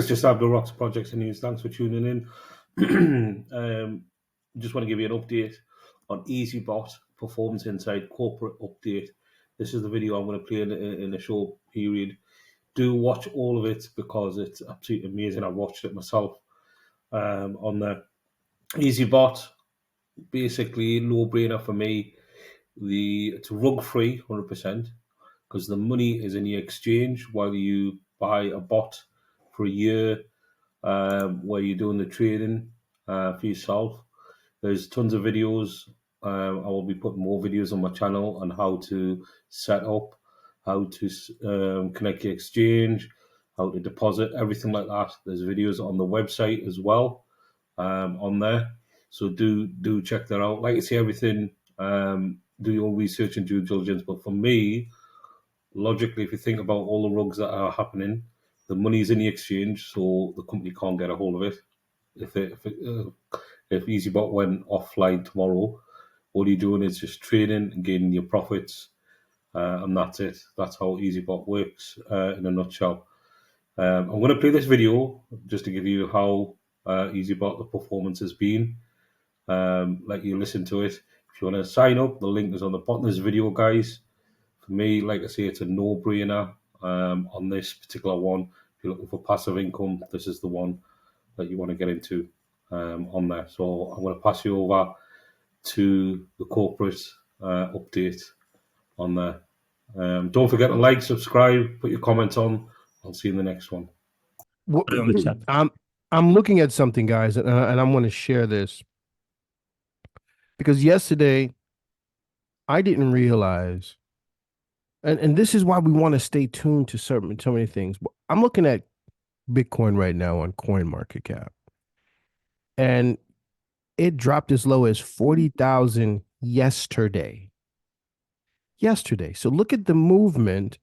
It's just Abdul Rock's Projects and News. Thanks for tuning in. Just want to give you an update on EasyBot Performance Insight Corporate Update. This is the video I'm going to play in a short period. Do watch all of it because it's absolutely amazing. I watched it myself on the EasyBot. Basically, no-brainer for me. It's rug-free, 100%, because the money is in the exchange while you buy a bot for a year where you're doing the trading for yourself. There's tons of videos. I will be putting more videos on my channel on how to set up, how to connect your exchange, how to deposit, everything like that. There's videos on the website as well on there. So do check that out. Like I say, everything, do your research and due diligence. But for me, logically, if you think about all the rugs that are happening, the money's in the exchange, so the company can't get a hold of it. If EasyBot went offline tomorrow, all you're doing is just trading and gaining your profits, and that's it. That's how EasyBot works in a nutshell. I'm going to play this video just to give you how EasyBot, the performance has been. Let you listen to it. If you want to sign up, the link is on the bottom of this video, guys. For me, like I say, it's a no-brainer on this particular one. If you're looking for passive income, this is the one that you want to get into on there. So I'm going to pass you over to the corporate update on there. Don't forget to like, subscribe, put your comments on. I'll see you in the next one. I'm looking at something, guys, and I'm going to share this because yesterday I didn't realize, and this is why we want to stay tuned to so many things. I'm looking at Bitcoin right now on CoinMarketCap, and it dropped as low as 40,000 yesterday. So look at the movement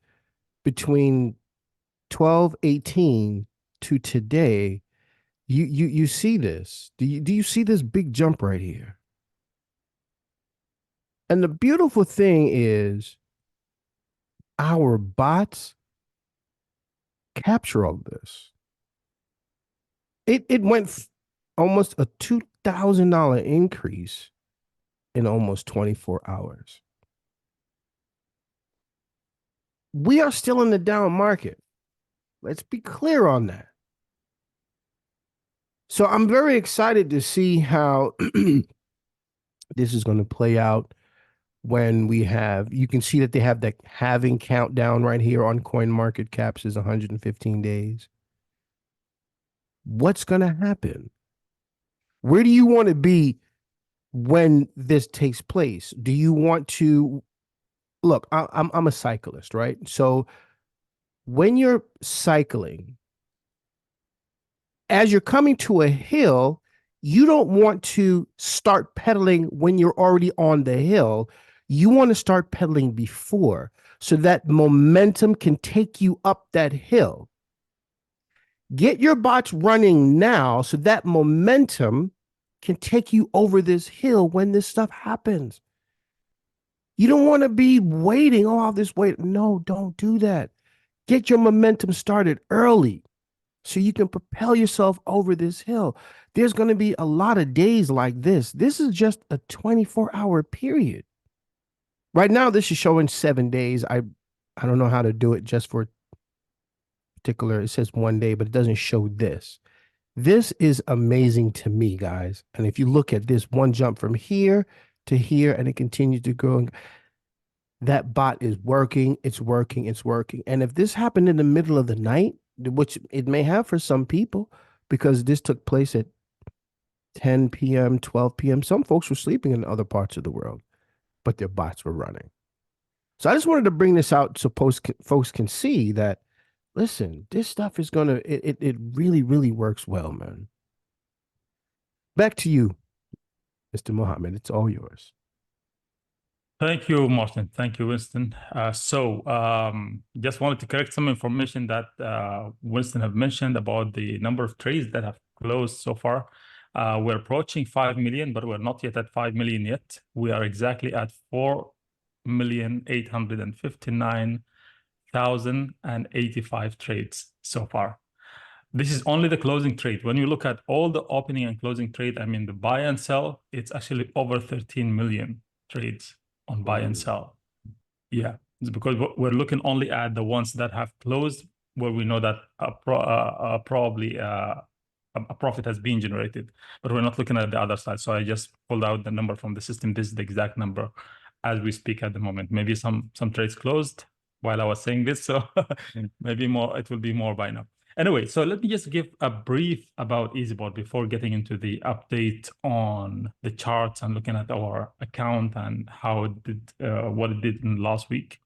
between 12/18 to today. You see this? Do you see this big jump right here? And the beautiful thing is our bots capture all this. It went almost a $2,000 increase in almost 24 hours. We are still in the down market. Let's be clear on that. So I'm very excited to see how this is going to play out when we have, you can see that they have that halving countdown right here on CoinMarketCap is 115 days. What's going to happen? Where do you want to be when this takes place? Do you want to look? I'm a cyclist, right? So when you're cycling, as you're coming to a hill, you don't want to start pedaling when you're already on the hill. You want to start pedaling before so that momentum can take you up that hill. Get your bots running now so that momentum can take you over this hill when this stuff happens. You don't want to be waiting, all this wait. No, don't do that. Get your momentum started early so you can propel yourself over this hill. There's going to be a lot of days like this. This is just a 24-hour period. Right now, this is showing 7 days. I don't know how to do it just for particular. It says 1 day, but it doesn't show this. This is amazing to me, guys. And if you look at this one jump from here to here, and it continues to go, that bot is working. It's working. It's working. And if this happened in the middle of the night, which it may have for some people, because this took place at 10 p.m., 12 p.m., some folks were sleeping in other parts of the world, but their bots were running. So I just wanted to bring this out so folks can see that, listen, this stuff is going to, it really, really works well, man. Back to you, Mr. Mohammed. It's all yours. Thank you, Martin. Thank you, Winston. Just wanted to correct some information that Winston have mentioned about the number of trades that have closed so far. We're approaching 5 million, but we're not yet at 5 million yet. We are exactly at 4,859,085 trades so far. This is only the closing trade. When you look at all the opening and closing trade, I mean, the buy and sell, it's actually over 13 million trades on buy and sell. Yeah, it's because we're looking only at the ones that have closed, where we know that probably a profit has been generated, but we're not looking at the other side. So I just pulled out the number from the system. This is the exact number as we speak at the moment. Maybe some trades closed while I was saying this, so maybe more. It will be more by now. Anyway, so let me just give a brief about EasyBot before getting into the update on the charts and looking at our account and how it did, what it did in last week.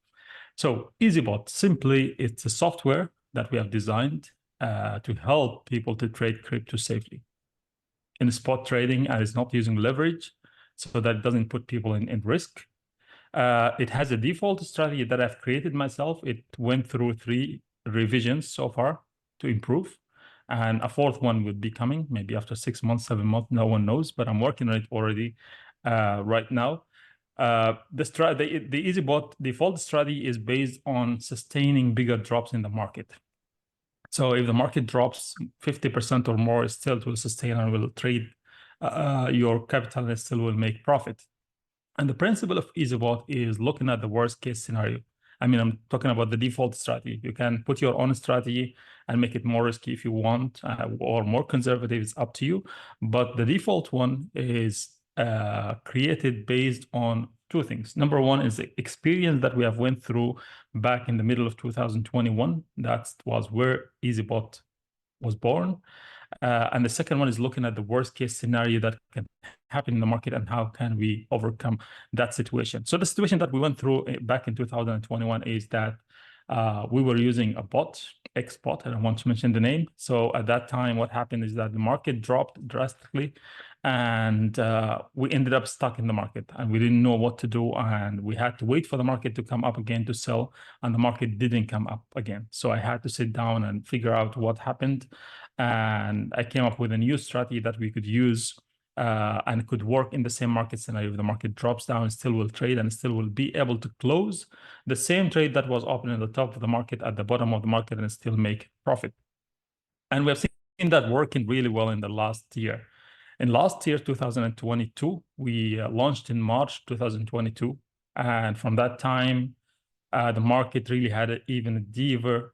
So EasyBot, simply, it's a software that we have designed to help people to trade crypto safely in spot trading, and it's not using leverage, so that it doesn't put people in risk. It has a default strategy that I've created myself. It went through 3 revisions so far to improve, and a 4th one would be coming maybe after 6 months, 7 months. No one knows, but I'm working on it already right now. The EasyBot default strategy is based on sustaining bigger drops in the market. So if the market drops 50% or more, still it will sustain and will trade your capital and still will make profit. And the principle of EasyBot is looking at the worst case scenario. I mean, I'm talking about the default strategy. You can put your own strategy and make it more risky if you want, or more conservative, it's up to you. But the default one is created based on 2 things. Number one is the experience that we have went through back in the middle of 2021. That was where EasyBot was born. And the second one is looking at the worst case scenario that can happen in the market and how can we overcome that situation. So the situation that we went through back in 2021 is that we were using a bot, Xbot, I don't want to mention the name. So at that time, what happened is that the market dropped drastically, and we ended up stuck in the market, and we didn't know what to do, and we had to wait for the market to come up again to sell, and the market didn't come up again. So I had to sit down and figure out what happened, and I came up with a new strategy that we could use and could work in the same market scenario. If the market drops down, still will trade and still will be able to close the same trade that was open at the top of the market at the bottom of the market and still make profit. And we have seen that working really well in the last year. In last year, 2022, we launched in March 2022. And from that time, the market really had a deeper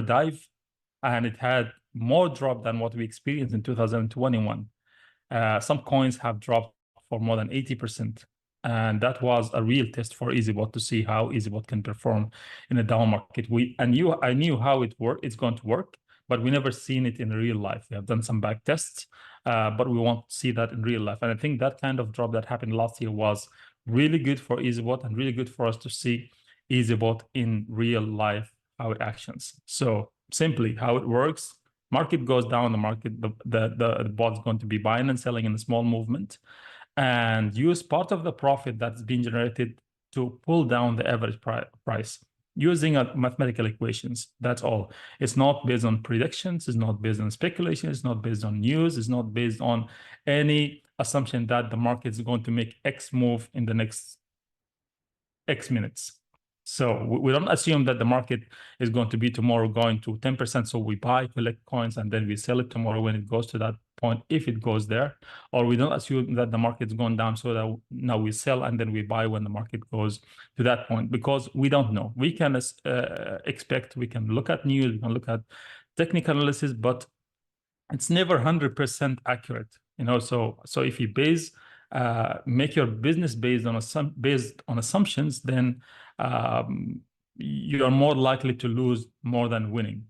dive, and it had more drop than what we experienced in 2021. Some coins have dropped for more than 80%. And that was a real test for EasyBot to see how EasyBot can perform in a down market. I knew how it's going to work, but we never seen it in real life. We have done some back tests, but we want to see that in real life. And I think that kind of drop that happened last year was really good for EasyBot and really good for us to see EasyBot in real life, how it actions. So simply how it works: market goes down, the bot's going to be buying and selling in a small movement, and use part of the profit that's been generated to pull down the average price using mathematical equations. That's all. It's not based on predictions. It's not based on speculation. It's not based on news. It's not based on any assumption that the market is going to make X move in the next X minutes. So we don't assume that the market is going to be tomorrow going to 10%. So we buy, collect coins, and then we sell it tomorrow when it goes to that point, if it goes there. Or we don't assume that the market's gone down, so that now we sell and then we buy when the market goes to that point, because we don't know. We can expect, we can look at news, we can look at technical analysis, but it's never 100% accurate. So if you make your business based on assumptions, then you are more likely to lose more than winning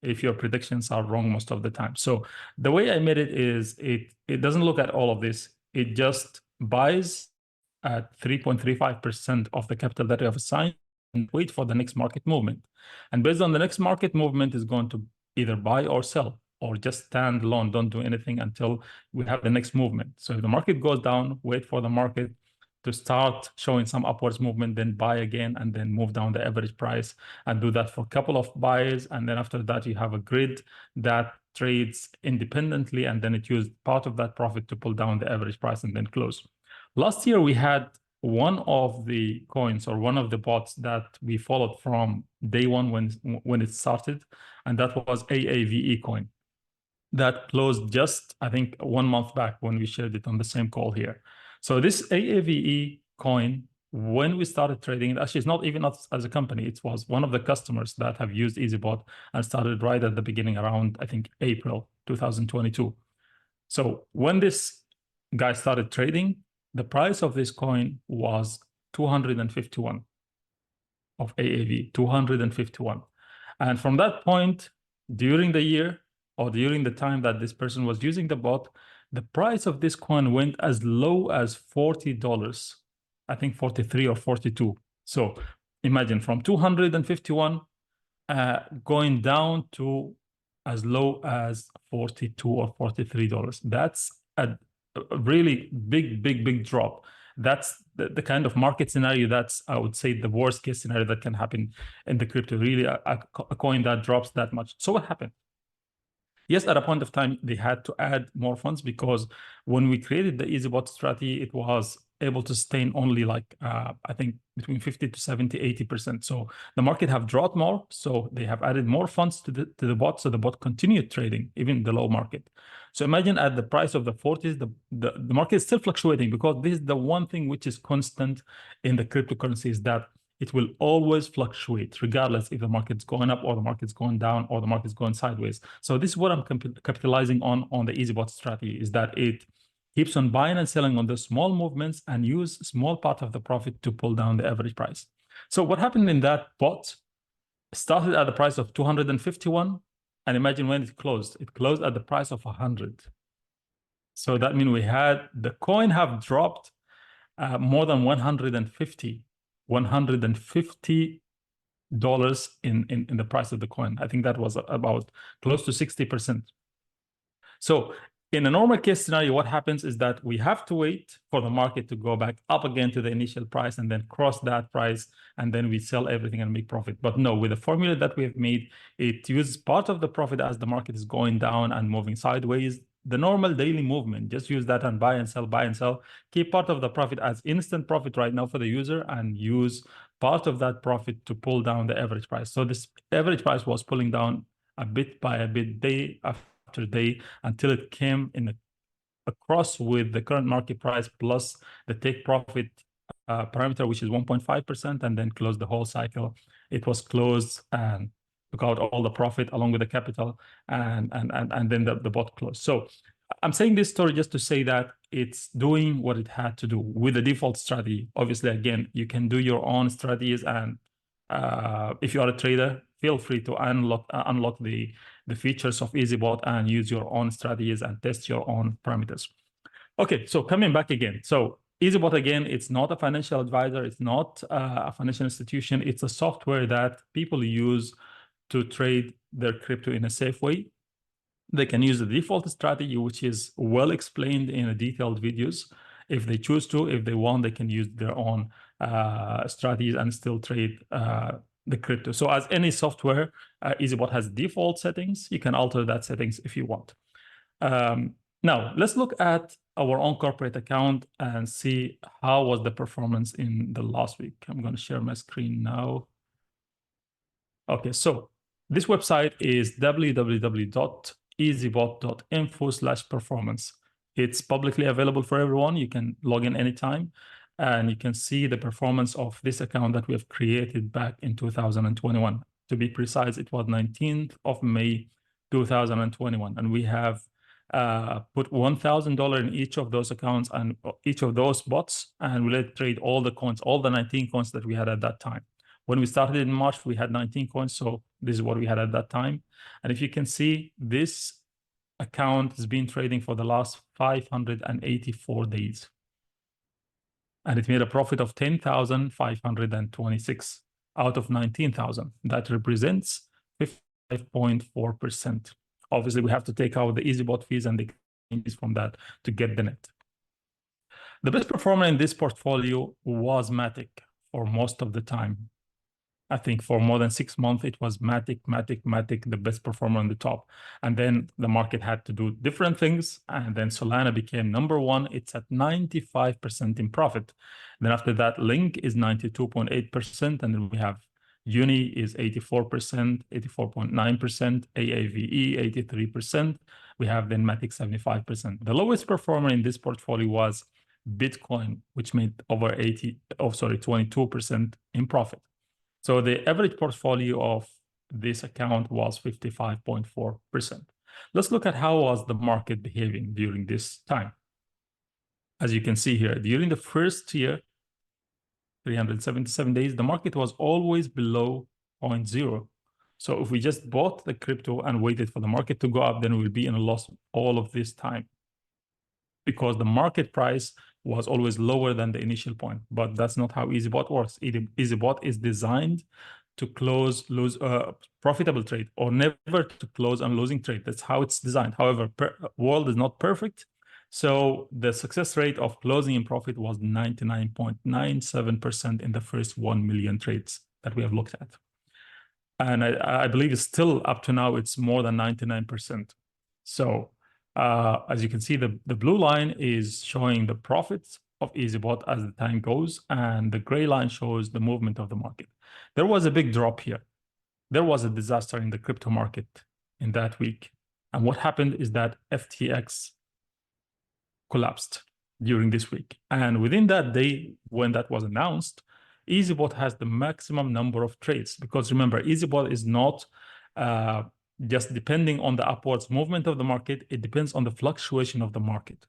if your predictions are wrong most of the time. So the way I made it is it doesn't look at all of this. It just buys at 3.35% of the capital that you have assigned and wait for the next market movement. And based on the next market movement, is going to either buy or sell, or just stand alone, don't do anything until we have the next movement. So if the market goes down, wait for the market to start showing some upwards movement, then buy again, and then move down the average price, and do that for a couple of buys. And then after that, you have a grid that trades independently, and then it used part of that profit to pull down the average price and then close. Last year, we had one of the coins or one of the bots that we followed from day one when it started, and that was AAVE coin. That closed just, I think, 1 month back when we shared it on the same call here. So this AAVE coin, when we started trading it, actually it's not even us as a company, it was one of the customers that have used EasyBot and started right at the beginning around, I think, April 2022. So when this guy started trading, the price of this coin was 251 of AAV, 251. And from that point, during the year or during the time that this person was using the bot, the price of this coin went as low as $40, I think 43 or 42. So imagine from 251 going down to as low as $42 or $43. That's a really big drop. That's the kind of market scenario that's, I would say, the worst case scenario that can happen in the crypto, really a coin that drops that much. So what happened? Yes, at a point of time, they had to add more funds because when we created the EasyBot strategy, it was able to sustain only like, I think between 50 to 70, 80%. So the market have dropped more. So they have added more funds to the bot. So the bot continued trading, even the low market. So imagine at the price of the 40s, the market is still fluctuating, because this is the one thing which is constant in the cryptocurrency, is that it will always fluctuate regardless if the market's going up or the market's going down or the market's going sideways. So this is what I'm capitalizing on the EasyBot strategy, is that it keeps on buying and selling on the small movements and use small part of the profit to pull down the average price. So what happened in that bot started at the price of 251, and imagine when it closed at the price of 100. So that means we had the coin have dropped more than $150 in the price of the coin. I think that was about close to 60%. So in a normal case scenario, what happens is that we have to wait for the market to go back up again to the initial price and then cross that price, and then we sell everything and make profit. But no, with the formula that we have made, it uses part of the profit as the market is going down and moving sideways. The normal daily movement, just use that and buy and sell, keep part of the profit as instant profit right now for the user, and use part of that profit to pull down the average price. So this average price was pulling down a bit by a bit, day after day, until it came in across with the current market price plus the take profit parameter, which is 1.5%, and then closed the whole cycle. It was closed and took out all the profit along with the capital, and then the bot closed. So I'm saying this story just to say that it's doing what it had to do with the default strategy. Obviously, again, you can do your own strategies, and if you are a trader, feel free to unlock the features of EasyBot and use your own strategies and test your own parameters. Okay, so coming back again. So EasyBot, again, it's not a financial advisor. It's not a financial institution. It's a software that people use to trade their crypto in a safe way. They can use the default strategy, which is well explained in a detailed videos. If they choose to, if they want, they can use their own strategies and still trade the crypto. So as any software, EasyBot has default settings. You can alter that settings if you want. Now, let's look at our own corporate account and see how was the performance in the last week. I'm going to share my screen now. Okay, so this website is www.easybot.info/performance. It's publicly available for everyone. You can log in anytime, and you can see the performance of this account that we have created back in 2021. To be precise, it was 19th of May, 2021. And we have put $1,000 in each of those accounts and each of those bots, and we let trade all the coins, all the 19 coins that we had at that time. When we started in March, we had 19 coins. So this is what we had at that time. And if you can see, this account has been trading for the last 584 days. And it made a profit of 10,526 out of 19,000. That represents 55.4%. Obviously, we have to take out the EasyBot fees and the fees from that to get the net. The best performer in this portfolio was Matic for most of the time. I think for more than 6 months, it was Matic, the best performer on the top. And then the market had to do different things. And then Solana became number one. It's at 95% in profit. Then after that, Link is 92.8%. And then we have Uni is 84%, 84.9%, AAVE 83%. We have then Matic 75%. The lowest performer in this portfolio was Bitcoin, which made over 22% in profit. So the average portfolio of this account was 55.4%. Let's look at how was the market behaving during this time. As you can see here, during the first year, 377 days, the market was always below 0.0. So if we just bought the crypto and waited for the market to go up, then we'll be in a loss all of this time, because the market price was always lower than the initial point. But that's not how EasyBot works. EasyBot is designed to close profitable trade, or never to close on losing trade. That's how it's designed. However, world is not perfect. So the success rate of closing in profit was 99.97% in the first 1 million trades that we have looked at. And I believe it's still up to now, it's more than 99%. So as you can see, the blue line is showing the profits of EasyBot as the time goes, and the gray line shows the movement of the market. There was a big drop here. There was a disaster in the crypto market in that week. And what happened is that FTX collapsed during this week. And within that day, when that was announced, EasyBot has the maximum number of trades, because remember, EasyBot is not just depending on the upwards movement of the market, it depends on the fluctuation of the market.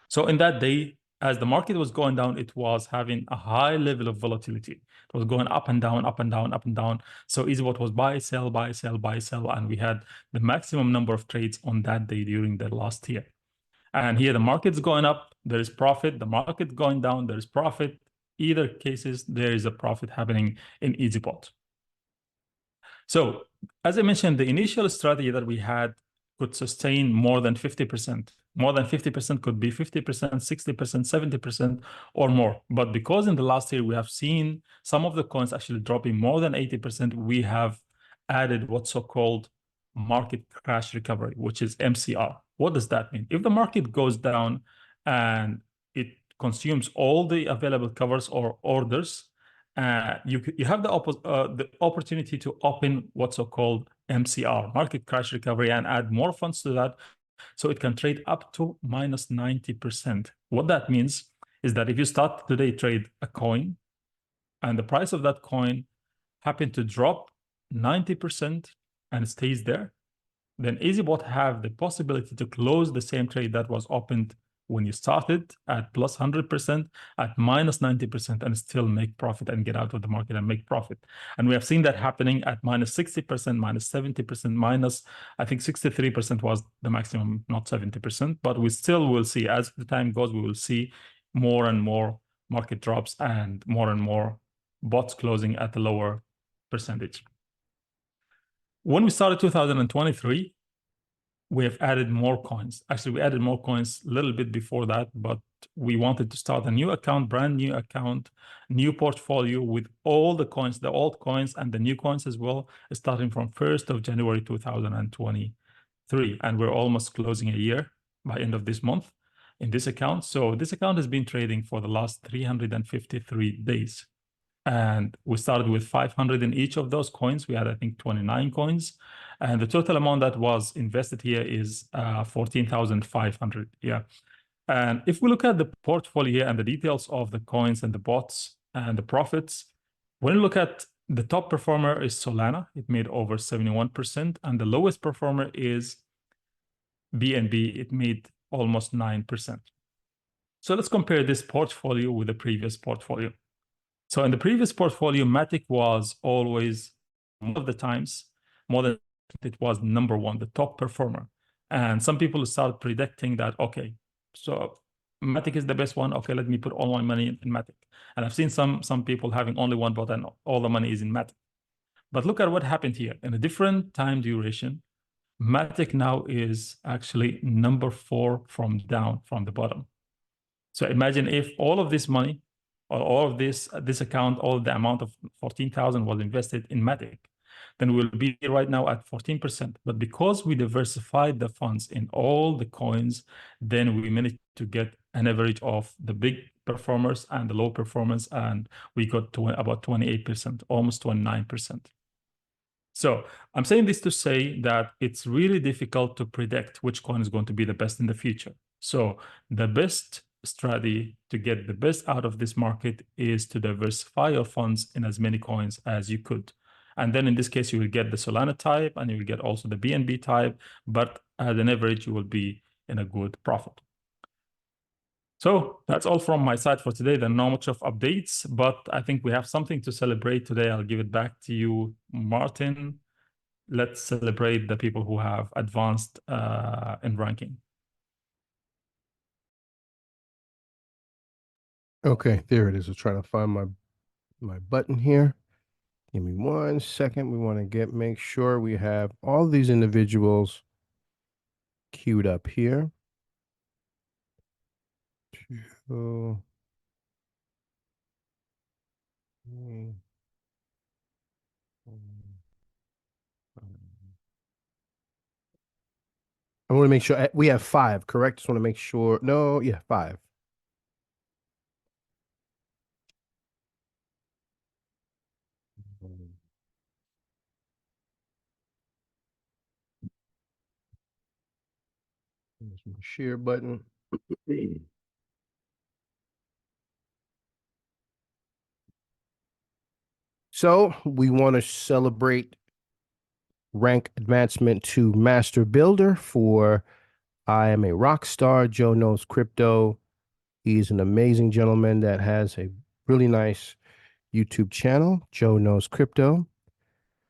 So in that day, as the market was going down, it was having a high level of volatility. It was going up and down, up and down, up and down. So EasyBot was buy, sell, buy, sell, buy, sell, and we had the maximum number of trades on that day during the last year. And here the market's going up, there is profit. The market going down, there is profit. Either cases, there is a profit happening in EasyBot. So as I mentioned, the initial strategy that we had could sustain more than 50%. More than 50% could be 50%, 60%, 70%, or more. But because in the last year, we have seen some of the coins actually dropping more than 80%, we have added what's so-called market crash recovery, which is MCR. What does that mean? If the market goes down and it consumes all the available covers or orders, you have the opportunity to open what's so-called MCR, market crash recovery, and add more funds to that, so it can trade up to minus 90%. What that means is that if you start today trade a coin, and the price of that coin happened to drop 90% and it stays there, then EasyBot have the possibility to close the same trade that was opened when you started at plus 100%, at minus 90%, and still make profit and get out of the market and make profit. And we have seen that happening at minus 60%, minus 70%, minus, I think 63% was the maximum, not 70%. But we still will see, as the time goes, we will see more and more market drops and more bots closing at a lower percentage. When we started 2023, we have added more coins. Actually, we added more coins a little bit before that, but we wanted to start a new account, brand new account, new portfolio with all the coins, the old coins and the new coins as well, starting from 1st of January 2023. And we're almost closing a year by end of this month in this account. So this account has been trading for the last 353 days. And we started with 500 in each of those coins. We had, I think, 29 coins. And the total amount that was invested here is 14,500. Yeah. And if we look at the portfolio here and the details of the coins and the bots and the profits, when you look at the top performer is Solana, it made over 71%. And the lowest performer is BNB, it made almost 9%. So let's compare this portfolio with the previous portfolio. So in the previous portfolio, Matic was always, most of the times, more than it was number one, the top performer. And some people start predicting that, okay, so Matic is the best one. Okay, let me put all my money in Matic. And I've seen some people having only one bot and all the money is in Matic. But look at what happened here. In a different time duration, Matic now is actually number 4 from down, from the bottom. So imagine if all of this money, all of this account, all the amount of 14,000 was invested in Matic, then we'll be right now at 14%. But because we diversified the funds in all the coins, then we managed to get an average of the big performers and the low performance, and we got to about 28%, almost 29%. So I'm saying this to say that it's really difficult to predict which coin is going to be the best in the future. So the best strategy to get the best out of this market is to diversify your funds in as many coins as you could. And then in this case, you will get the Solana type and you will get also the BNB type, but at an average, you will be in a good profit. So that's all from my side for today. There are not much of updates, but I think we have something to celebrate today. I'll give it back to you, Martin. Let's celebrate the people who have advanced in ranking. Okay, there it is. I'm trying to find my button here. Give me 1 second. We want to make sure we have all these individuals queued up here. So, I want to make sure we have 5, correct? Just want to make sure. No, yeah, 5. There's my share button. So we want to celebrate rank advancement to Master Builder for I Am a Rock Star. Joe Knows Crypto. He's an amazing gentleman that has a really nice YouTube channel, Joe Knows Crypto.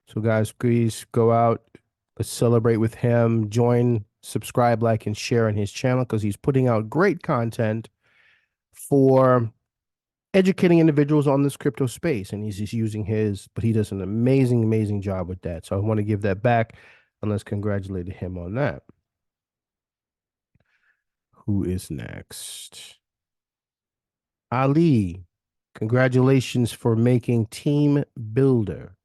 So guys, please go out, celebrate with him, join, subscribe, like, and share on his channel because he's putting out great content for educating individuals on this crypto space. And he's just using but he does an amazing job with that. So I want to give that back and let's congratulate him on that. Who is next? Ali, congratulations for making Team Builder.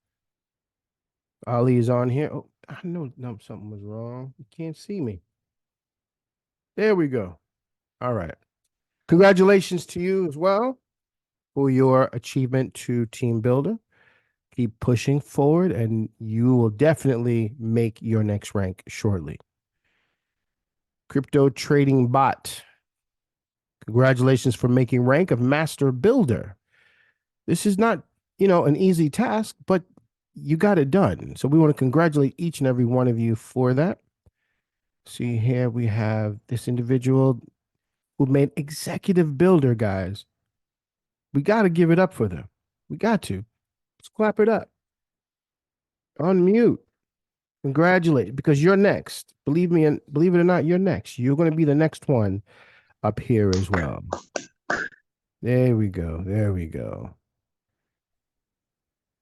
Ali is on here. Oh, I know something was wrong. You can't see me. There we go. All right. Congratulations to you as well for your achievement to Team Builder. Keep pushing forward and you will definitely make your next rank shortly. Crypto Trading Bot. Congratulations for making rank of Master Builder. This is not, an easy task, but you got it done. So we want to congratulate each and every one of you for that. See here, we have this individual who made Executive Builder, guys. We got to give it up for them. We got to. Let's clap it up. Unmute. Congratulate, because you're next. Believe me, and believe it or not, you're next. You're going to be the next one up here as well. There we go. There we go.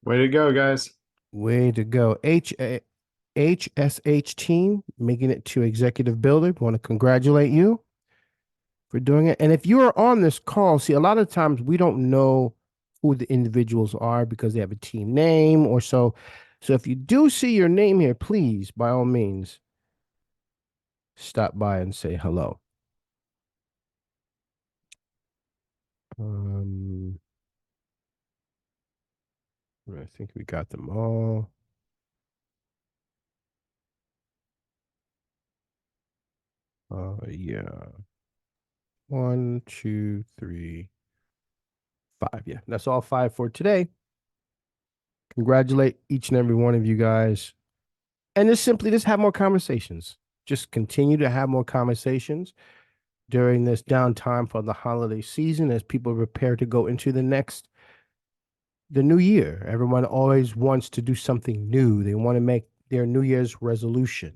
Way to go, guys. Way to go. HSH team making it to Executive Builder. Want to congratulate you for doing it. And if you are on this call, see, a lot of times we don't know who the individuals are because they have a team name or so. So if you do see your name here, please, by all means, stop by and say hello. I think we got them all. Yeah. 1, 2, 3, 5. Yeah, that's all 5 for today. Congratulate each and every one of you guys. And just have more conversations. Just continue to have more conversations during this downtime for the holiday season as people prepare to go into the new year. Everyone always wants to do something new. They want to make their New Year's resolution.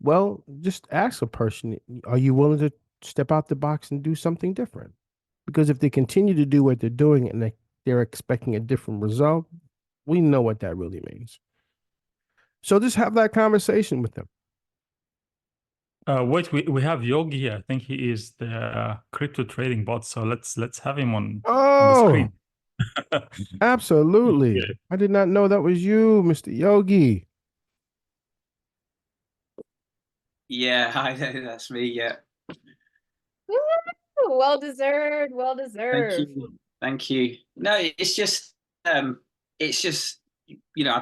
Well, just ask a person, are you willing to step out the box and do something different? Because if they continue to do what they're doing and they're expecting a different result, we know what that really means. So just have that conversation with them. Wait, we have Yogi here. I think he is the crypto trading bot. So let's have him on the Oh, screen. absolutely. Yeah. I did not know that was you, Mr. Yogi. Yeah, hi, that's me. Yeah, Woo! Well deserved, well thank deserved. you, thank you. No, it's just I've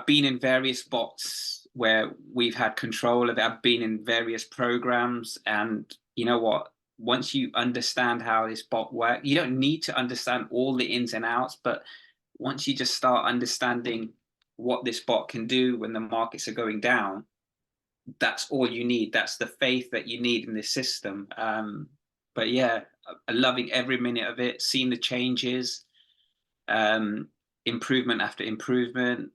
been in various bots where we've had control of it. I've been in various programs, and you know what? Once you understand how this bot works, you don't need to understand all the ins and outs, but once you just start understanding what this bot can do when the markets are going down, that's all you need. That's the faith that you need in this system. But yeah, I'm loving every minute of it, seeing the changes, improvement after improvement.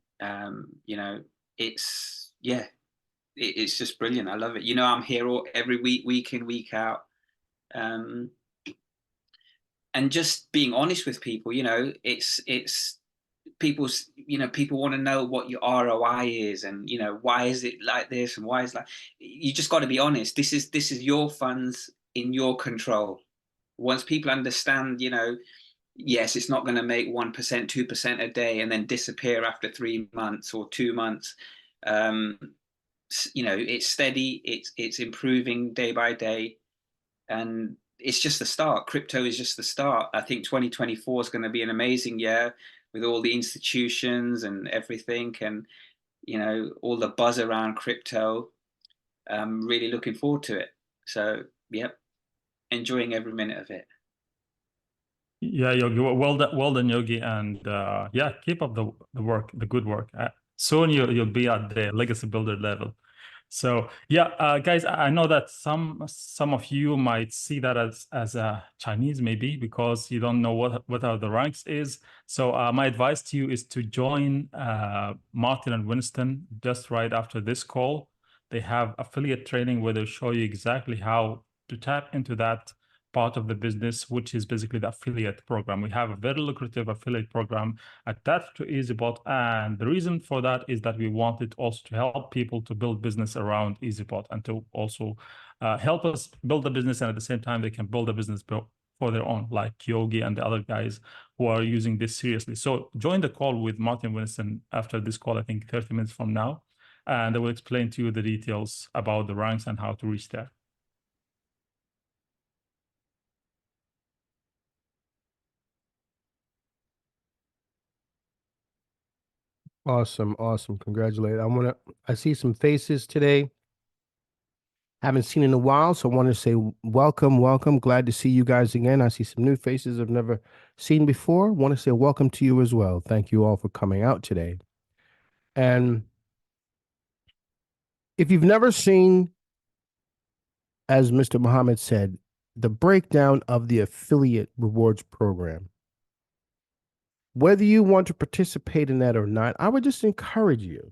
It's it's just brilliant. I love it. I'm here every week in, week out. Um, and just being honest with people, it's people want to know what your ROI is, and why is it like this and why is like. You just got to be honest. This is your funds in your control. Once people understand, yes, it's not going to make 1%, 2% a day and then disappear after 3 months or 2 months. It's steady, it's improving day by day, and it's just the start. Crypto is just the start. I think 2024 is going to be an amazing year with all the institutions and everything, and all the buzz around crypto. I'm really looking forward to it. So, yep, enjoying every minute of it. Yeah, Yogi. Well done, Yogi, and yeah, keep up the work, the good work. Soon you'll be at the legacy builder level. So yeah, guys, I know that some of you might see that as a Chinese maybe because you don't know what are the ranks is. So my advice to you is to join Martin and Winston just right after this call. They have affiliate training where they show you exactly how to tap into that part of the business, which is basically the affiliate program. We have a very lucrative affiliate program attached to EasyBot, and the reason for that is that we wanted also to help people to build business around EasyBot and to also help us build a business, and at the same time they can build a business for their own, like Yogi and the other guys who are using this seriously. So join the call with Martin Winston after this call, I think 30 minutes from now, and they will explain to you the details about the ranks and how to reach there. Awesome, awesome. Congratulate. I see some faces today. Haven't seen in a while, so I want to say welcome, welcome. Glad to see you guys again. I see some new faces I've never seen before. Want to say welcome to you as well. Thank you all for coming out today. And if you've never seen, as Mr. Muhammad said, the breakdown of the affiliate rewards program, whether you want to participate in that or not, I would just encourage you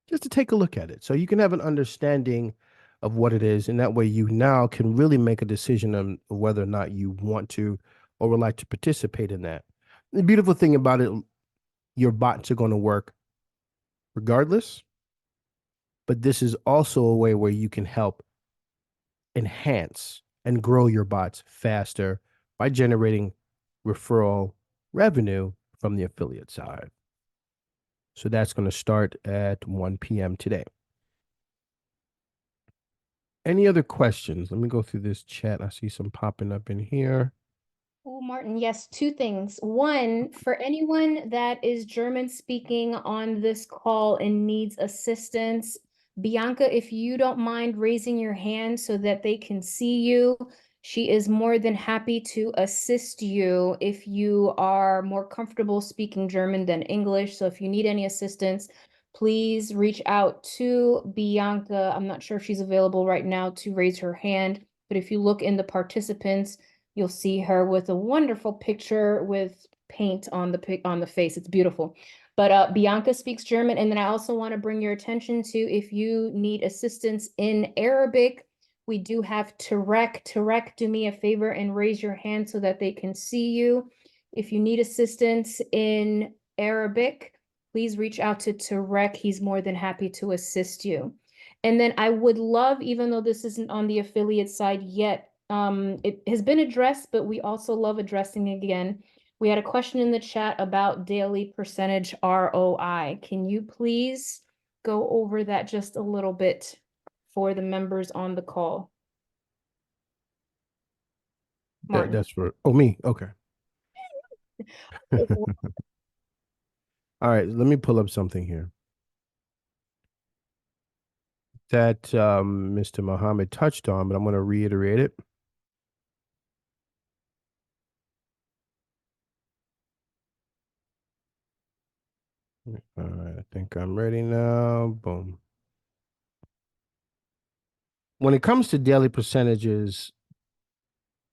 just to take a look at it so you can have an understanding of what it is. And that way you now can really make a decision on whether or not you want to or would like to participate in that. The beautiful thing about it, your bots are going to work regardless, but this is also a way where you can help enhance and grow your bots faster by generating referral revenue from the affiliate side. So that's going to start at 1 p.m. today. Any other questions? Let me go through this chat. I see some popping up in here. Oh, Martin, yes, two things. One, for anyone that is German speaking on this call and needs assistance, Bianca, if you don't mind raising your hand so that they can see you, she is more than happy to assist you if you are more comfortable speaking German than English. So if you need any assistance, please reach out to Bianca. I'm not sure if she's available right now to raise her hand, but if you look in the participants, you'll see her with a wonderful picture with paint on the face. It's beautiful. But Bianca speaks German. And then I also want to bring your attention to, if you need assistance in Arabic, we do have Tarek. Tarek, do me a favor and raise your hand so that they can see you. If you need assistance in Arabic, please reach out to Tarek. He's more than happy to assist you. And then I would love, even though this isn't on the affiliate side yet, it has been addressed, but we also love addressing again. We had a question in the chat about daily percentage ROI. Can you please go over that just a little bit for the members on the call? Martin. That's for me. Okay. All right, let me pull up something here that Mr. Muhammad touched on, but I'm going to reiterate it. All right, I think I'm ready now. Boom. When it comes to daily percentages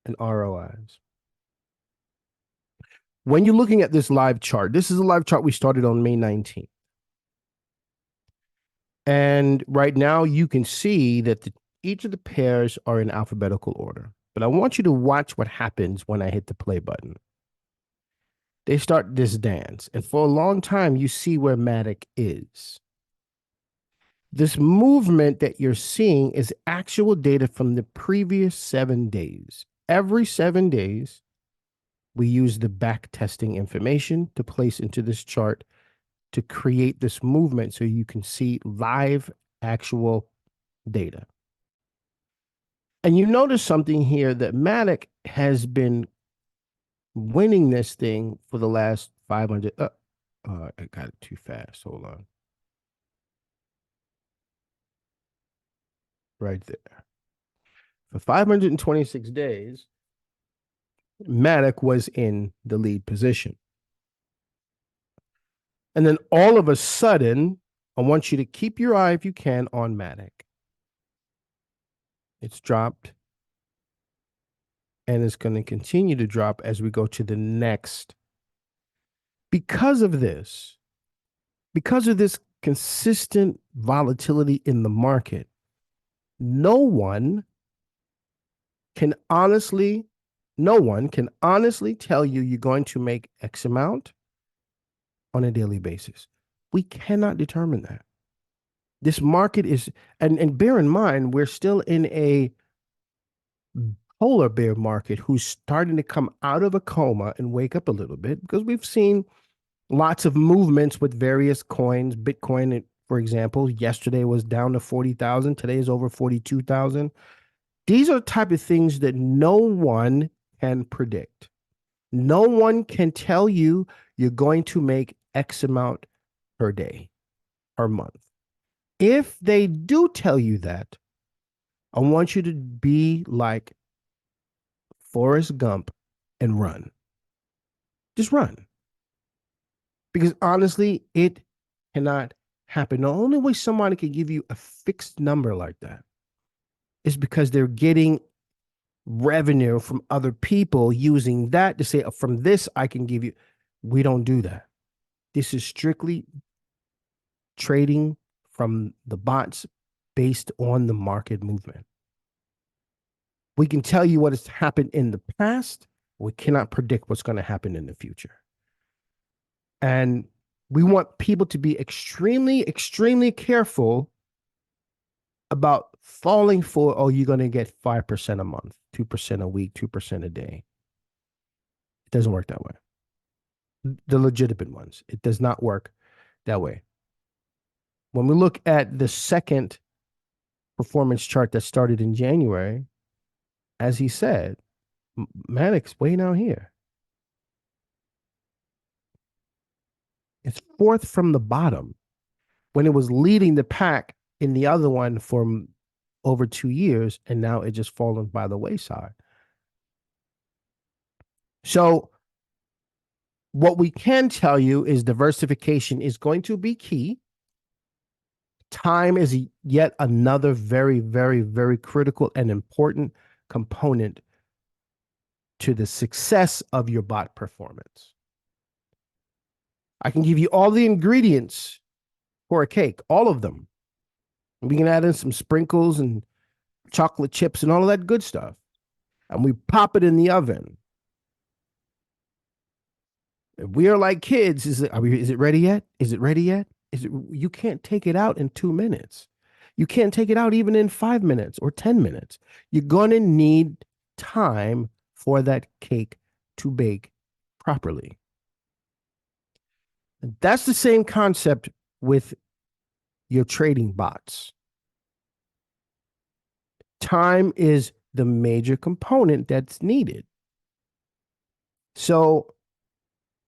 and ROIs, when you're looking at this live chart, this is a live chart we started on May 19th. And right now you can see that each of the pairs are in alphabetical order. But I want you to watch what happens when I hit the play button. They start this dance. And for a long time, you see where Matic is. This movement that you're seeing is actual data from the previous 7 days. Every 7 days, we use the back testing information to place into this chart to create this movement so you can see live actual data. And you notice something here that Matic has been winning this thing for the last 500. I got it too fast. Hold on. Right there. For 526 days, Matic was in the lead position. And then all of a sudden, I want you to keep your eye, if you can, on Matic. It's dropped. And it's going to continue to drop as we go to the next. Because of this consistent volatility in the market, no one can honestly tell you you're going to make X amount on a daily basis. We cannot determine that. This market is, and bear in mind, we're still in a polar bear market who's starting to come out of a coma and wake up a little bit, because we've seen lots of movements with various coins. Bitcoin, for example, yesterday was down to 40,000. Today is over 42,000. These are the type of things that no one can predict. No one can tell you you're going to make X amount per day, per month. If they do tell you that, I want you to be like Forrest Gump and run. Just run. Because honestly, it cannot happen. The only way somebody can give you a fixed number like that is because they're getting revenue from other people using that to say, from this, I can give you. We don't do that. This is strictly trading from the bots based on the market movement. We can tell you what has happened in the past. We cannot predict what's going to happen in the future. And we want people to be extremely, extremely careful about falling for, oh, you're going to get 5% a month, 2% a week, 2% a day. It doesn't work that way. The legitimate ones. It does not work that way. When we look at the second performance chart that started in January, as he said, Matic's way down here. It's fourth from the bottom when it was leading the pack in the other one for over 2 years, and now it just fallen by the wayside. So what we can tell you is diversification is going to be key. Time is yet another very, very, very critical and important component to the success of your bot performance. I can give you all the ingredients for a cake, all of them. We can add in some sprinkles and chocolate chips and all of that good stuff. And we pop it in the oven. If we are like kids, is it ready yet? Is it ready yet? You can't take it out in 2 minutes. You can't take it out even in 5 minutes or 10 minutes. You're going to need time for that cake to bake properly. And that's the same concept with your trading bots. Time is the major component that's needed. So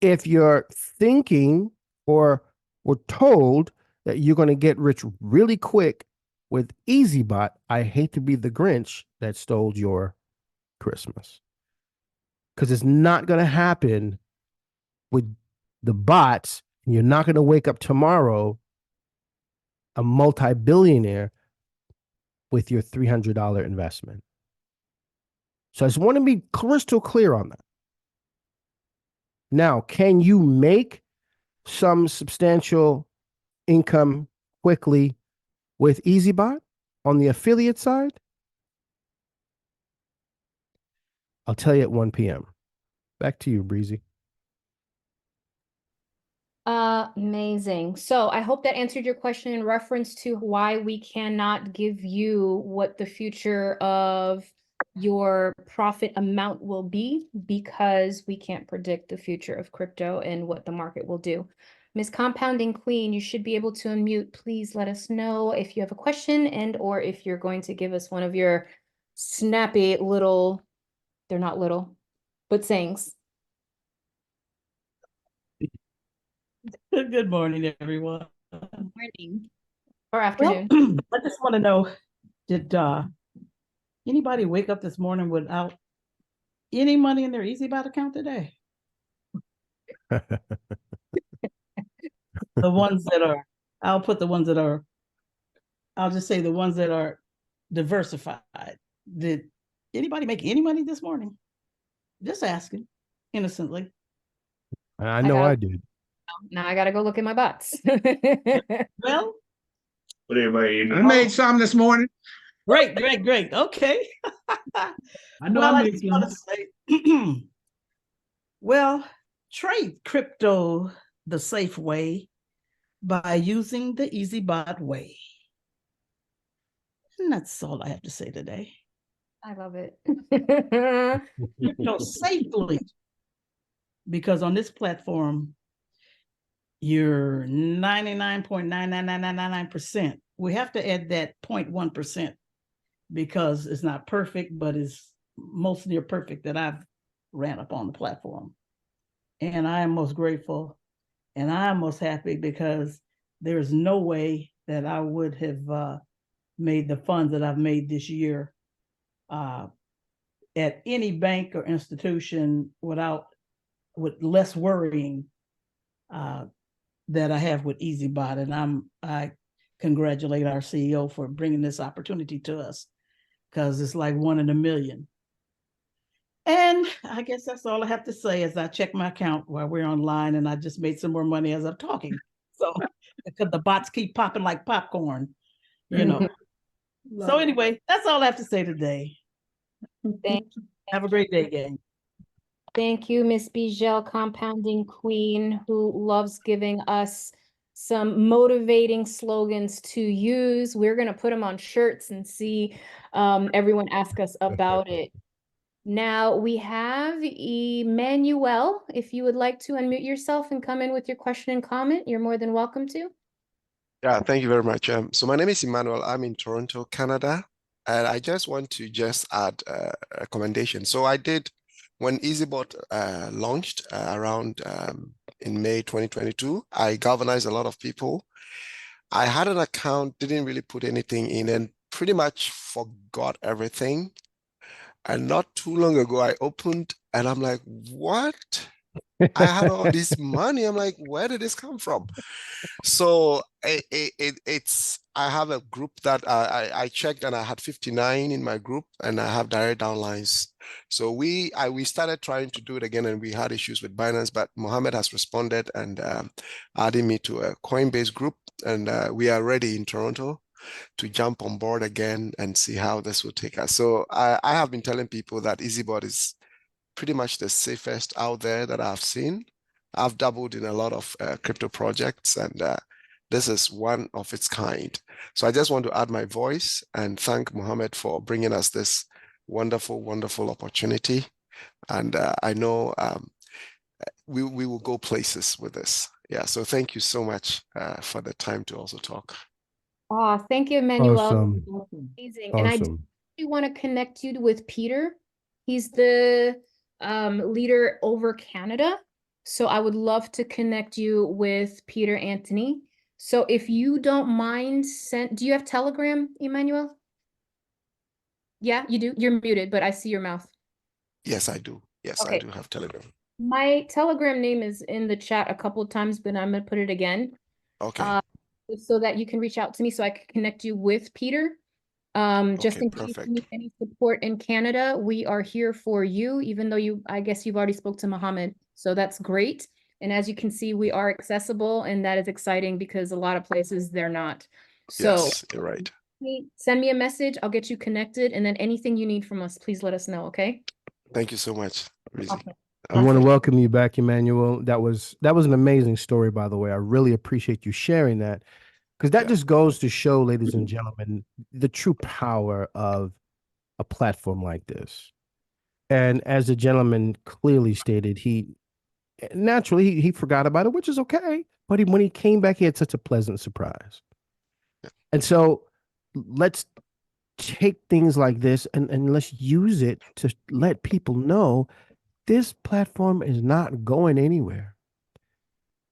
if you're thinking or were told that you're going to get rich really quick with EasyBot, I hate to be the Grinch that stole your Christmas. Because it's not going to happen with the bots. You're not going to wake up tomorrow a multi-billionaire with your $300 investment. So I just want to be crystal clear on that. Now, can you make some substantial income quickly with EasyBot on the affiliate side? I'll tell you at 1 p.m. Back to you, Breezy. Amazing. So I hope that answered your question in reference to why we cannot give you what the future of your profit amount will be, because we can't predict the future of crypto and what the market will do. Miss Compounding Queen, you should be able to unmute. Please let us know if you have a question and or if you're going to give us one of your snappy little, they're not little, but sayings. Good morning, everyone. Morning or Well, afternoon. I just want to know, did anybody wake up this morning without any money in their EasyBot account today? The ones that are, I'll put the ones that are, I'll just say the ones that are diversified. Did anybody make any money this morning? Just asking, innocently. I know I got- did. Now I gotta go look at my bots. Well, I made some this morning. great. Okay. I know Well, I I made just some. want to say, well, trade crypto the safe way by using the EasyBot way. And that's all I have to say today. I love it. Crypto safely, because on this platform, you're 99.99999%. We have to add that 0.1% because it's not perfect, but it's most near perfect that I've ran up on the platform. And I am most grateful and I am most happy because there is no way that I would have made the funds that I've made this year at any bank or institution with less worrying that I have with EasyBot. And I congratulate our CEO for bringing this opportunity to us, because it's like 1 in a million. And I guess that's all I have to say as I check my account while we're online, and I just made some more money as I'm talking. So because the bots keep popping like popcorn, you know. So anyway, that's all I have to say today. Thank you. Have a great day, gang. Thank you, Miss Bijel, Compounding Queen, who loves giving us some motivating slogans to use. We're going to put them on shirts and see everyone ask us about it. Now we have Emmanuel. If you would like to unmute yourself and come in with your question and comment, you're more than welcome to. Yeah, thank you very much. So my name is Emmanuel. I'm in Toronto, Canada, and I just want to add a recommendation. So I did, when EasyBot launched around in May 2022, I galvanized a lot of people. I had an account, didn't really put anything in, and pretty much forgot everything. And not too long ago, I opened and I'm like, what? I had all this money. I'm like, where did this come from? So it's, I have a group that I checked, and I had 59 in my group, and I have direct downlines. So we started trying to do it again, and we had issues with Binance, but Mohammed has responded and added me to a Coinbase group, and we are ready in Toronto to jump on board again and see how this will take us. So I have been telling people that EasyBot is pretty much the safest out there that I've seen. I've dabbled in a lot of crypto projects, and This is one of its kind. So I just want to add my voice and thank Mohammed for bringing us this wonderful, wonderful opportunity. And I know we will go places with this. Yeah, so thank you so much for the time to also talk. Oh, thank you, Emmanuel. Awesome. Amazing. And I Awesome. want to connect you with Peter. He's the leader over Canada. So I would love to connect you with Peter Anthony. So if you don't mind, do you have Telegram, Emmanuel? Yeah, you do. You're muted, but I see your mouth. Yes, I do. Yes, I Okay. do have Telegram. My Telegram name is in the chat a couple of times, but I'm going to put it again. Okay. So that you can reach out to me so I can connect you with Peter. Just in case you need any support in Canada, we are here for you, even though I guess you've already spoke to Mohammed. So that's great. And as you can see, we are accessible, and that is exciting because a lot of places they're not. So yes, you're right. Send me a message. I'll get you connected. And then anything you need from us, please let us know. Okay. Thank you so much, Rizzy. Okay. I want to welcome you back, Emmanuel. That was an amazing story, by the way. I really appreciate you sharing that, because that just goes to show, ladies and gentlemen, the true power of a platform like this. And as the gentleman clearly stated, he naturally he forgot about it, which is okay. But when he came back, he had such a pleasant surprise. And so let's take things like this and let's use it to let people know this platform is not going anywhere.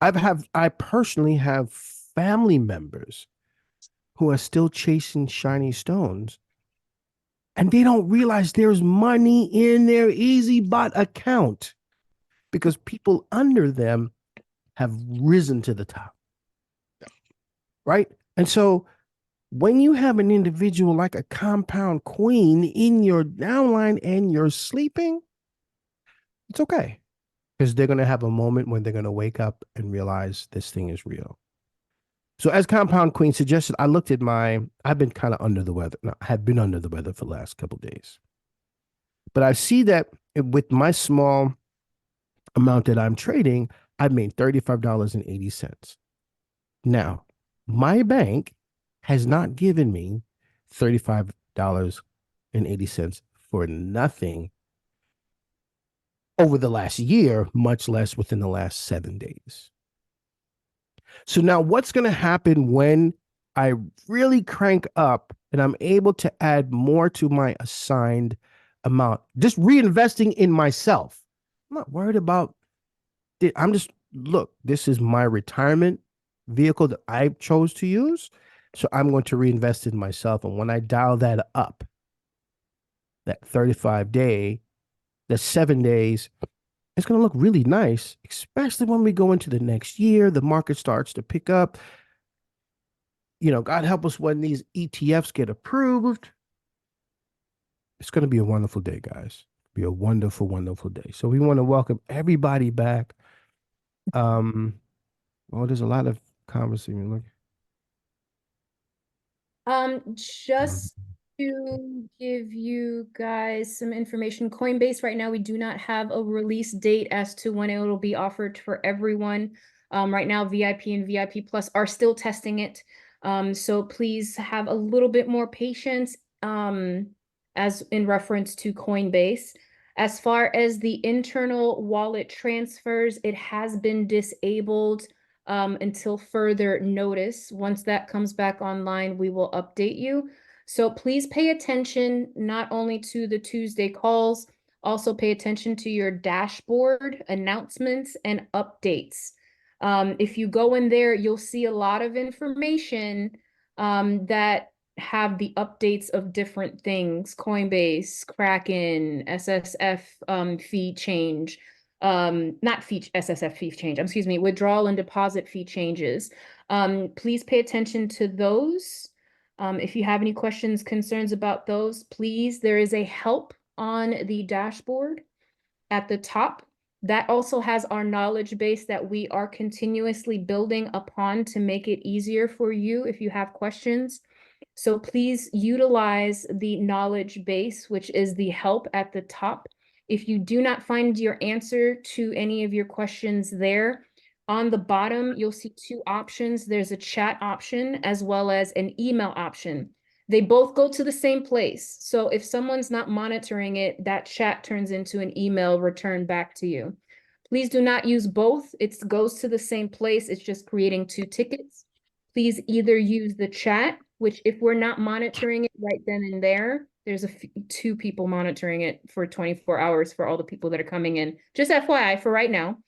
I personally have family members who are still chasing shiny stones, and they don't realize there's money in their EasyBot account because people under them have risen to the top. Right? And so when you have an individual like a compound queen in your downline and you're sleeping, it's okay, because they're going to have a moment when they're going to wake up and realize this thing is real. So as Compound Queen suggested, I looked at I've been kind of under the weather. No, I have been under the weather for the last couple of days. But I see that with my small amount that I'm trading, I've made $35.80. Now, my bank has not given me $35.80 for nothing over the last year, much less within the last 7 days. So now what's going to happen when I really crank up and I'm able to add more to my assigned amount, just reinvesting in myself? I'm not worried about it. Look, this is my retirement vehicle that I chose to use. So I'm going to reinvest in myself. And when I dial that up, that 35-day, the 7 days, it's going to look really nice, especially when we go into the next year, the market starts to pick up. God help us when these ETFs get approved. It's going to be a wonderful day, guys. Be a wonderful, wonderful day. So we want to welcome everybody back. There's a lot of conversation. Just to give you guys some information, Coinbase right now, we do not have a release date as to when it will be offered for everyone. Right now, VIP and VIP Plus are still testing it. So please have a little bit more patience as in reference to Coinbase. As far as the internal wallet transfers, it has been disabled until further notice. Once that comes back online, we will update you. So please pay attention not only to the Tuesday calls, also pay attention to your dashboard announcements and updates. If you go in there, you'll see a lot of information that have the updates of different things: Coinbase, Kraken, SSF fee change, not fee SSF fee change, excuse me, withdrawal and deposit fee changes. Please pay attention to those. If you have any questions, concerns about those, please, there is a help on the dashboard at the top. That also has our knowledge base that we are continuously building upon to make it easier for you if you have questions. So please utilize the knowledge base, which is the help at the top. If you do not find your answer to any of your questions there, On the bottom, you'll see two options. There's a chat option as well as an email option. They both go to the same place. So if someone's not monitoring it, that chat turns into an email returned back to you. Please do not use both. It goes to the same place. It's just creating two tickets. Please either use the chat, which if we're not monitoring it right then and there, there's two people monitoring it for 24 hours for all the people that are coming in. Just FYI for right now.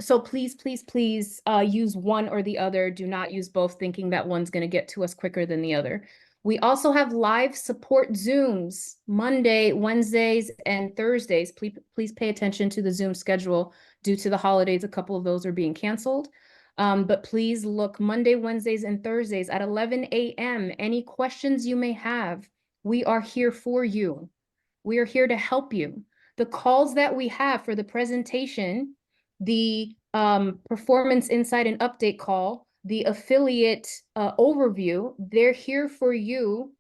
So please, please, please use one or the other. Do not use both thinking that one's going to get to us quicker than the other. We also have live support Zooms Monday, Wednesdays, and Thursdays. Please pay attention to the Zoom schedule. Due to the holidays, a couple of those are being canceled. But please look Monday, Wednesdays, and Thursdays at 11 a.m. Any questions you may have, we are here for you. We are here to help you. The calls that we have for the presentation, the performance insight and update call, the affiliate overview, they're here for you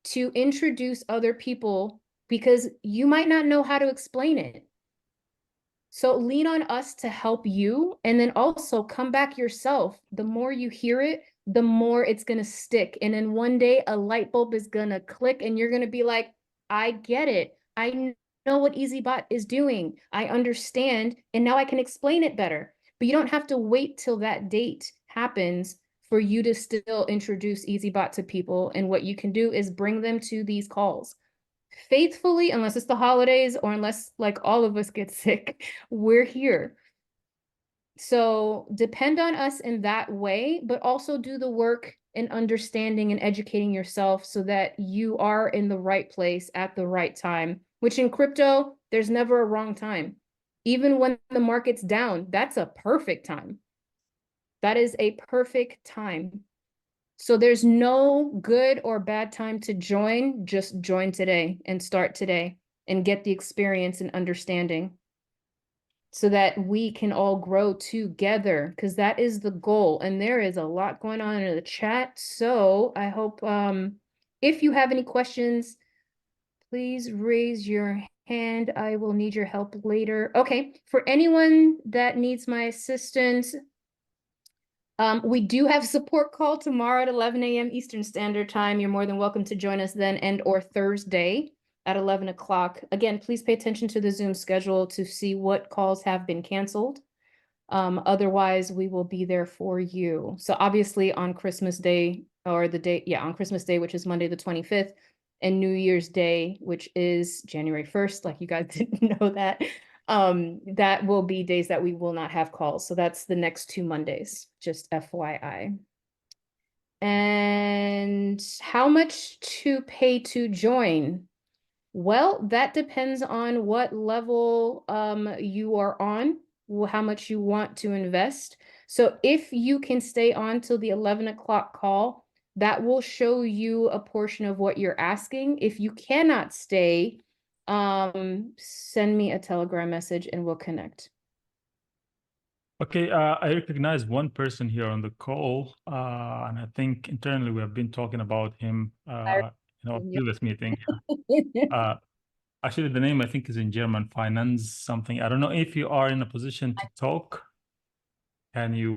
to introduce other people because you might not know how to explain it. So lean on us to help you, and then also come back yourself. The more you hear it, the more it's going to stick. And then one day a light bulb is going to click and you're going to be like, I get it. I know what EasyBot is doing. I understand, and now I can explain it better. But you don't have to wait till that date happens for you to still introduce EasyBot to people. And what you can do is bring them to these calls faithfully, unless it's the holidays or unless like all of us get sick, we're here. So depend on us in that way, but also do the work in understanding and educating yourself so that you are in the right place at the right time, which in crypto, there's never a wrong time. Even when the market's down, that's a perfect time. That is a perfect time. So there's no good or bad time to join. Just join today and start today and get the experience and understanding so that we can all grow together, because that is the goal. And there is a lot going on in the chat. So I hope if you have any questions, please raise your hand. I will need your help later. Okay, for anyone that needs my assistance, we do have support call tomorrow at 11 a.m. Eastern Standard Time. You're more than welcome to join us then, and or Thursday at 11 o'clock. Again, please pay attention to the Zoom schedule to see what calls have been canceled. Otherwise, we will be there for you. So obviously on Christmas Day, or the day, yeah, on Christmas Day, which is Monday the 25th, and New Year's Day, which is January 1st, like you guys didn't know that. That will be days that we will not have calls. So that's the next 2 Mondays, just FYI. And how much to pay to join? Well, that depends on what level you are on, how much you want to invest. So if you can stay on till the 11 o'clock call, that will show you a portion of what you're asking. If you cannot stay, send me a Telegram message and we'll connect. Okay, I recognize one person here on the call, and I think internally we have been talking about him in our previous meeting. Actually, the name I think is in German, finance something. I don't know if you are in a position to talk. Can you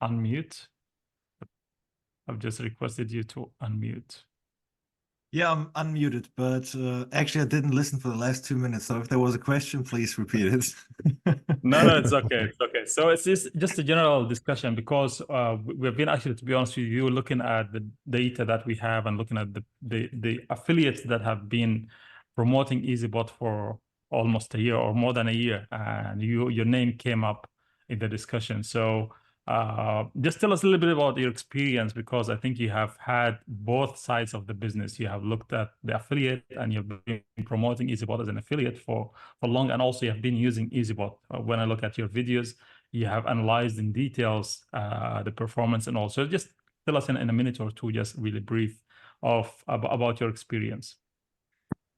unmute? I've just requested you to unmute. Yeah, I'm unmuted, but actually I didn't listen for the last 2 minutes. So if there was a question, please repeat it. No, it's okay. It's okay. So it's just a general discussion because we've been actually, to be honest with you, looking at the data that we have and looking at the affiliates that have been promoting EasyBot for almost a year or more than a year, and your name came up in the discussion. So just tell us a little bit about your experience, because I think you have had both sides of the business. You have looked at the affiliate and you've been promoting EasyBot as an affiliate for long, and also you have been using EasyBot. When I look at your videos, you have analyzed in details the performance, and also just tell us in a minute or two, just really brief about your experience.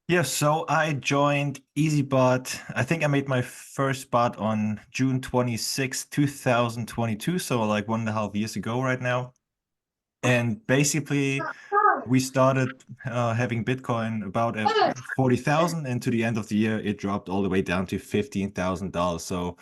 Yes, so I joined EasyBot. I think I made my first bot on June 26, 2022. So like 1.5 years ago right now. And basically we started having Bitcoin about at 40,000, and to the end of the year, it dropped all the way down to $15,000. So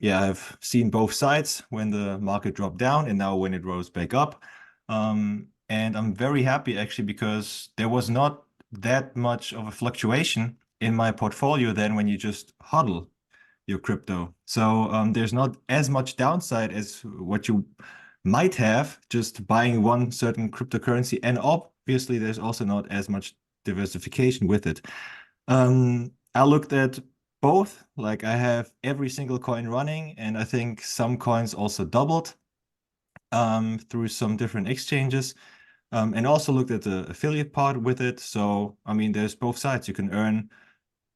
yeah, I've seen both sides when the market dropped down and now when it rose back up. And I'm very happy actually because there was not that much of a fluctuation in my portfolio than when you just hodl your crypto. So there's not as much downside as what you might have just buying one certain cryptocurrency. And obviously, there's also not as much diversification with it. I looked at both, like I have every single coin running, and I think some coins also doubled through some different exchanges. And also looked at the affiliate part with it. So, I mean, there's both sides. You can earn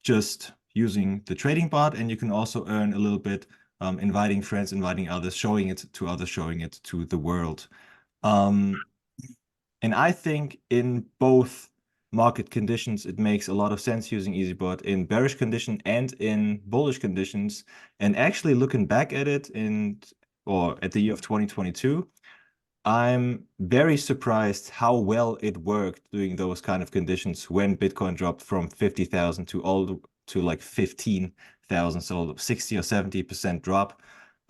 just using the trading bot, and you can also earn a little bit inviting friends, inviting others, showing it to others, showing it to the world. And I think in both market conditions, it makes a lot of sense using EasyBot in bearish condition and in bullish conditions. And actually looking back at it or at the year of 2022, I'm very surprised how well it worked during those kind of conditions when Bitcoin dropped from 50,000 to like 15,000, so 60 or 70% drop.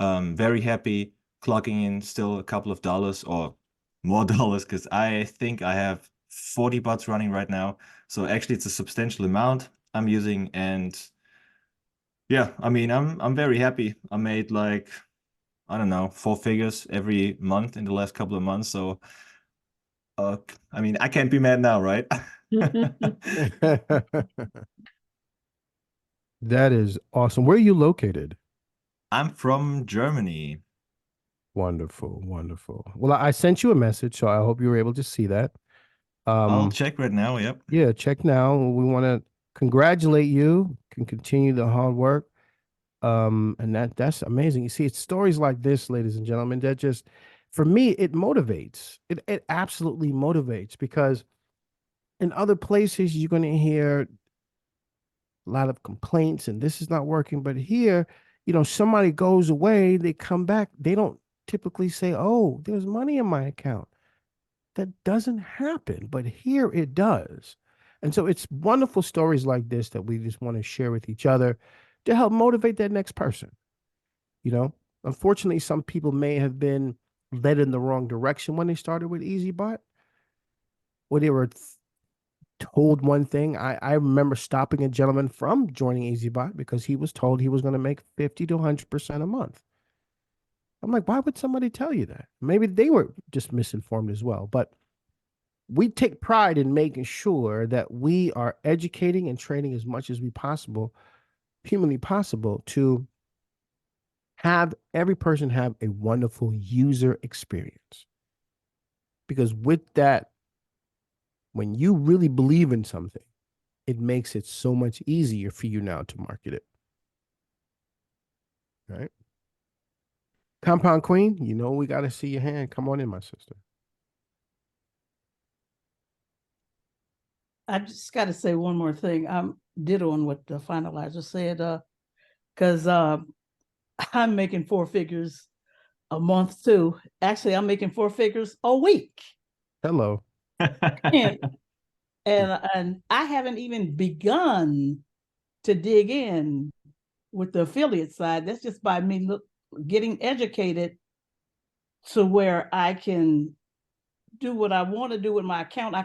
Very happy clocking in still a couple of dollars or more dollars because I think I have 40 bots running right now. So actually it's a substantial amount I'm using, and yeah, I mean I'm very happy. I made like, I don't know, 4 figures every month in the last couple of months. So I mean I can't be mad now, right? That is awesome. Where are you located? I'm from Germany. Wonderful, wonderful. Well, I sent you a message, so I hope you were able to see that. I'll check right now. Yep. Yeah, check now. We want to congratulate you. Can continue the hard work. And that's amazing. You see, it's stories like this, ladies and gentlemen, that just, for me, it motivates. It absolutely motivates, because in other places you're going to hear a lot of complaints and this is not working. But here, somebody goes away, they come back, they don't typically say, oh, there's money in my account. That doesn't happen, but here it does. And so it's wonderful stories like this that we just want to share with each other to help motivate that next person. Unfortunately, some people may have been led in the wrong direction when they started with EasyBot, or they were told one thing. I remember stopping a gentleman from joining EasyBot because he was told he was going to make 50 to 100% a month. I'm like, why would somebody tell you that? Maybe they were just misinformed as well. But we take pride in making sure that we are educating and training as much as we humanly possible, to have every person have a wonderful user experience. Because with that, when you really believe in something, it makes it so much easier for you now to market it. Right? Compound Queen, we got to see your hand. Come on in, my sister. I just got to say one more thing. I'm ditto on what the finalizer said, because I'm making 4 figures a month too. Actually, I'm making 4 figures a week. Hello. and I haven't even begun to dig in with the affiliate side. That's just by me getting educated to where I can do what I want to do with my account.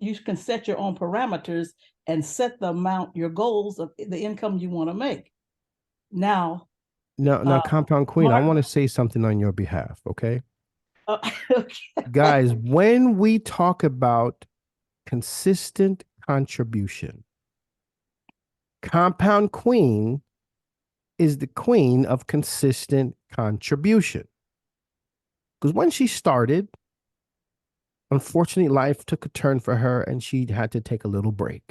You can set your own parameters and set the amount, your goals of the income you want to make. Now, Compound Queen, I want to say something on your behalf, okay? Okay. Guys, when we talk about consistent contribution, Compound Queen is the queen of consistent contribution. Because when she started, unfortunately, life took a turn for her and she had to take a little break.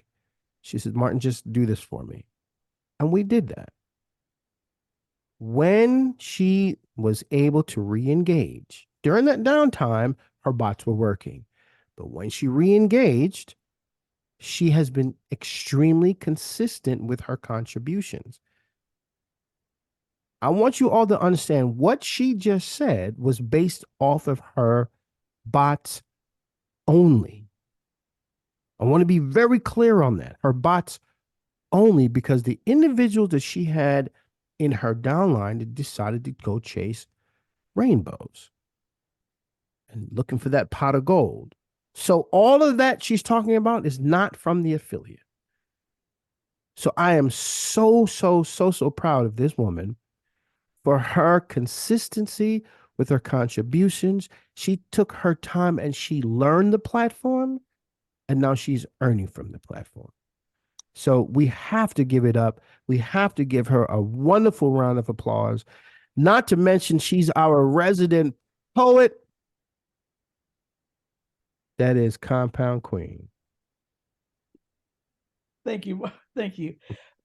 She said, Martin, just do this for me. And we did that. When she was able to re-engage, during that downtime, her bots were working. But when she re-engaged, she has been extremely consistent with her contributions. I want you all to understand what she just said was based off of her bots only. I want to be very clear on that. Her bots only, because the individuals that she had in her downline that decided to go chase rainbows and looking for that pot of gold. So all of that she's talking about is not from the affiliate. So I am so proud of this woman for her consistency with her contributions. She took her time and she learned the platform, and now she's earning from the platform. So we have to give it up. We have to give her a wonderful round of applause. Not to mention, she's our resident poet. That is Compound Queen. Thank you. Thank you.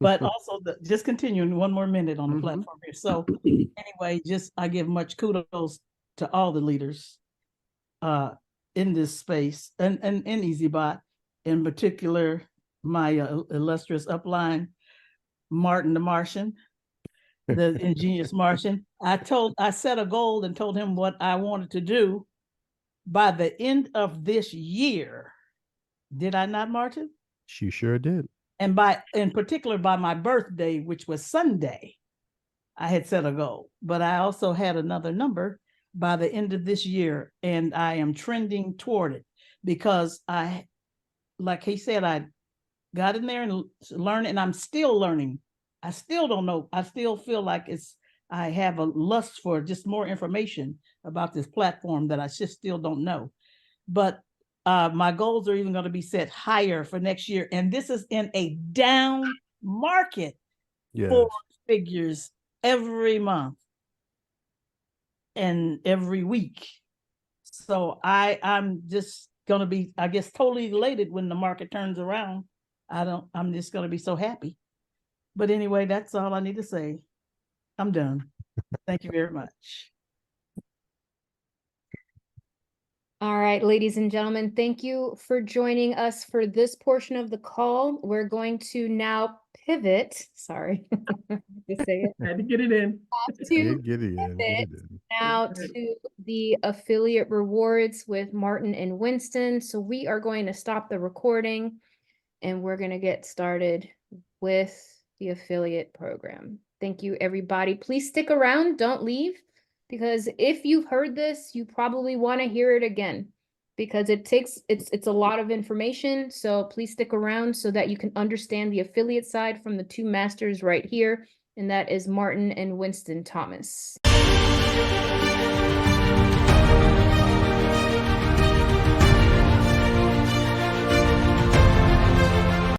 But also, just continuing one more minute on the platform here. So anyway, I give much kudos to all the leaders in this space and in EasyBot, in particular, my illustrious upline, Martin the Martian, the ingenious Martian. I set a goal and told him what I wanted to do by the end of this year. Did I not, Martin? She sure did. And in particular, by my birthday, which was Sunday, I had set a goal. But I also had another number by the end of this year, and I am trending toward it because like he said, I got in there and learned, and I'm still learning. I still don't know. I still feel like I have a lust for just more information about this platform that I just still don't know. But my goals are even going to be set higher for next year. And this is in a down market for figures every month and every week. So I'm just going to be, I guess, totally elated when the market turns around. I'm just going to be so happy. But anyway, that's all I need to say. I'm done. Thank you very much. All right, ladies and gentlemen, thank you for joining us for this portion of the call. We're going to now pivot. Sorry, to say it. Had to get it in. Get it in. Now to the affiliate rewards with Martin and Winston. So we are going to stop the recording and we're going to get started with the affiliate program. Thank you, everybody. Please stick around. Don't leave. Because if you've heard this, you probably want to hear it again because it's a lot of information. So please stick around so that you can understand the affiliate side from the two masters right here. And that is Martin and Winston Thomas.